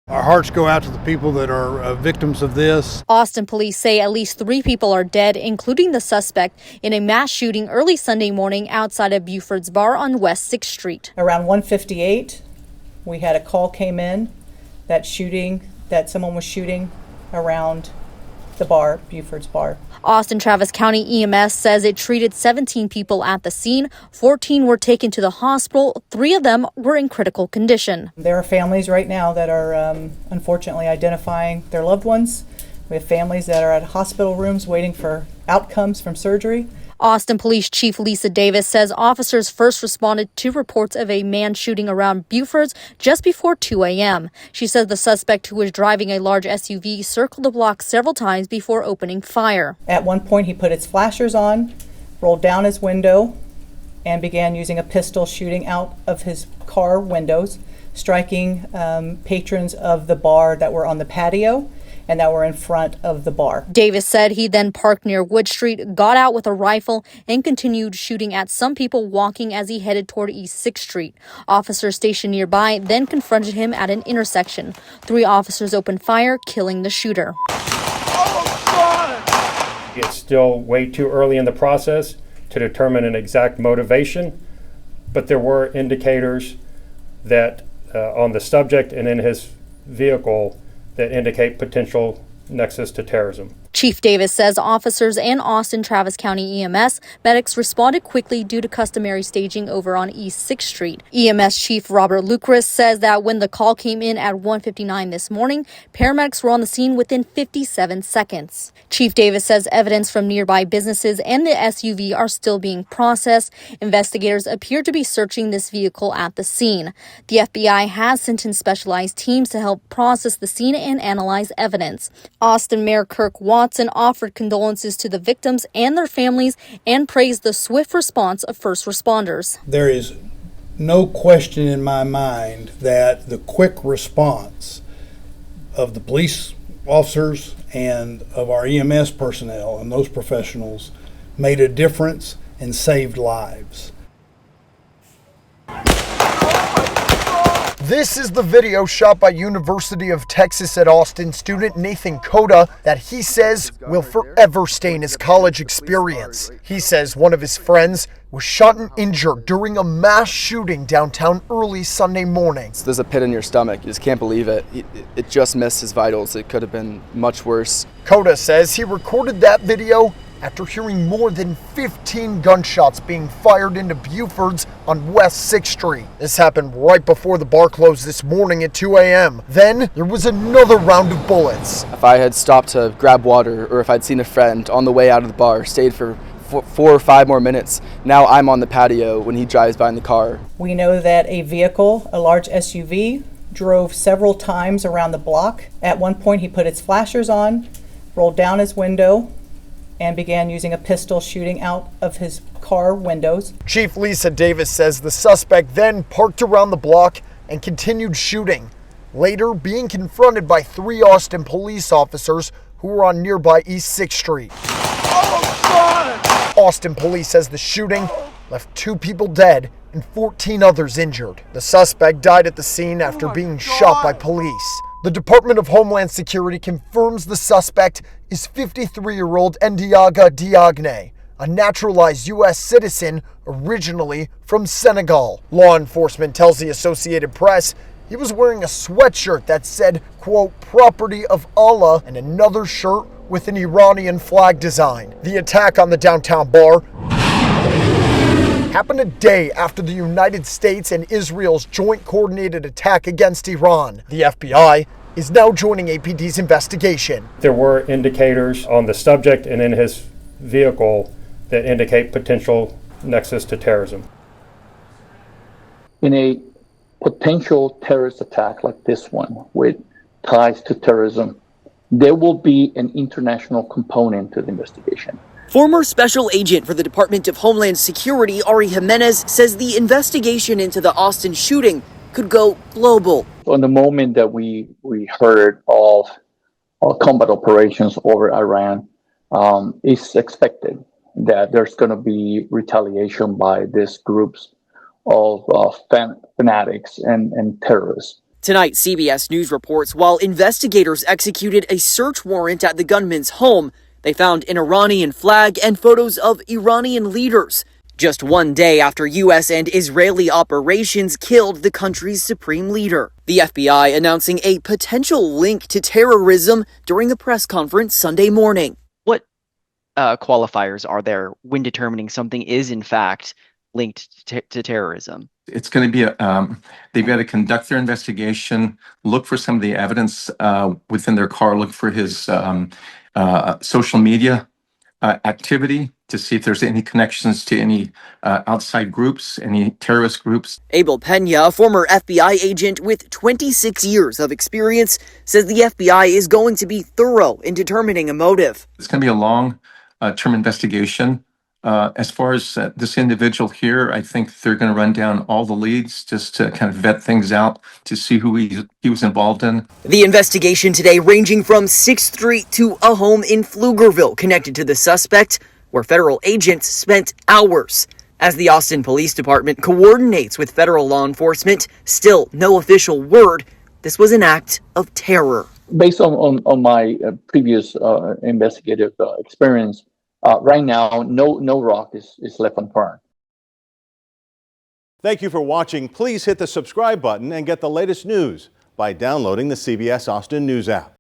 Our hearts go out to the people that are victims of this. Austin police say at least 3 people are dead, including the suspect, in a mass shooting early Sunday morning outside of Buford's bar on West 6th Street. Around 1:58, we had a call came in that someone was shooting around the bar, Buford's bar. Austin Travis County EMS says it treated 17 people at the scene. 14 were taken to the hospital. 3 of them were in critical condition. There are families right now that are unfortunately identifying their loved ones. We have families that are at hospital rooms waiting for outcomes from surgery. Austin Police Chief Lisa Davis says officers first responded to reports of a man shooting around Buford's just before 2 a.m. She said the suspect, who was driving a large SUV, circled the block several times before opening fire. At one point, he put his flashers on, rolled down his window, and began using a pistol shooting out of his car windows, striking patrons of the bar that were on the patio and that were in front of the bar. Davis said he then parked near Wood Street, got out with a rifle, and continued shooting at some people walking as he headed toward East 6th Street. Officers stationed nearby then confronted him at an intersection. 3 officers opened fire, killing the shooter. It's still way too early in the process to determine an exact motivation, but there were indicators that on the subject and in his vehicle that indicate potential nexus to terrorism. Chief Davis says officers and Austin Travis County EMS medics responded quickly due to customary staging over on East 6th Street. EMS Chief Robert Lucas says that when the call came in at 1:59 this morning, paramedics were on the scene within 57 seconds. Chief Davis says evidence from nearby businesses and the SUV are still being processed. Investigators appear to be searching this vehicle at the scene. The FBI has sent in specialized teams to help process the scene and analyze evidence. Austin Mayor Kirk Watson offered condolences to the victims and their families and praised the swift response of first responders. There is no question in my mind that the quick response of the police officers and of our EMS personnel and those professionals made a difference and saved lives. This is the video shot by University of Texas at Austin student Nathan Coda that he says will forever stain his college experience. He says one of his friends was shot and injured during a mass shooting downtown early Sunday morning. There's a pit in your stomach. You just can't believe it. It just missed his vitals. It could have been much worse. Coda says he recorded that video after hearing more than 15 gunshots being fired into Buford's on West 6th Street. This happened right before the bar closed this morning at 2 a.m. Then there was another round of bullets. If I had stopped to grab water, or if I'd seen a friend on the way out of the bar, stayed for 4 or 5 more minutes, now I'm on the patio when he drives by in the car. We know that a vehicle, a large SUV, drove several times around the block. At one point, he put his flashers on, rolled down his window, and began using a pistol shooting out of his car windows. Chief Lisa Davis says the suspect then parked around the block and continued shooting, later being confronted by 3 Austin police officers who were on nearby East 6th Street. Austin police says the shooting left 2 people dead and 14 others injured. The suspect died at the scene after being shot by police. The Department of Homeland Security confirms the suspect is 53-year-old Ndiaga Diagne, a naturalized U.S. citizen originally from Senegal. Law enforcement tells the Associated Press he was wearing a sweatshirt that said, quote, "property of Allah," and another shirt with an Iranian flag design. The attack on the downtown bar happened a day after the United States and Israel's joint coordinated attack against Iran. The FBI is now joining APD's investigation. There were indicators on the subject and in his vehicle that indicate potential nexus to terrorism. In a potential terrorist attack like this one with ties to terrorism, there will be an international component to the investigation. Former Special Agent for the Department of Homeland Security, Ari Jimenez, says the investigation into the Austin shooting could go global. On the moment that we heard of combat operations over Iran, it's expected that there's going to be retaliation by these groups of fanatics and terrorists. Tonight, CBS News reports while investigators executed a search warrant at the gunman's home, they found an Iranian flag and photos of Iranian leaders. Just one day after U.S. and Israeli operations killed the country's supreme leader. The FBI announcing a potential link to terrorism during a press conference Sunday morning. What qualifiers are there when determining something is in fact linked to terrorism? It's going to be they've got to conduct their investigation, look for some of the evidence within their car, look for his social media activity to see if there's any connections to any outside groups, any terrorist groups. Abel Pena, a former FBI agent with 26 years of experience, says the FBI is going to be thorough in determining a motive. It's going to be a long-term investigation. As far as this individual here, I think they're going to run down all the leads just to kind of vet things out to see who he was involved in. The investigation today ranging from 6th Street to a home in Pflugerville connected to the suspect, where federal agents spent hours. As the Austin Police Department coordinates with federal law enforcement, still no official word. This was an act of terror. Based on my previous investigative experience, right now, no rock is left unturned. Thank you for watching. Please hit the subscribe button and get the latest news by downloading the CBS Austin News app.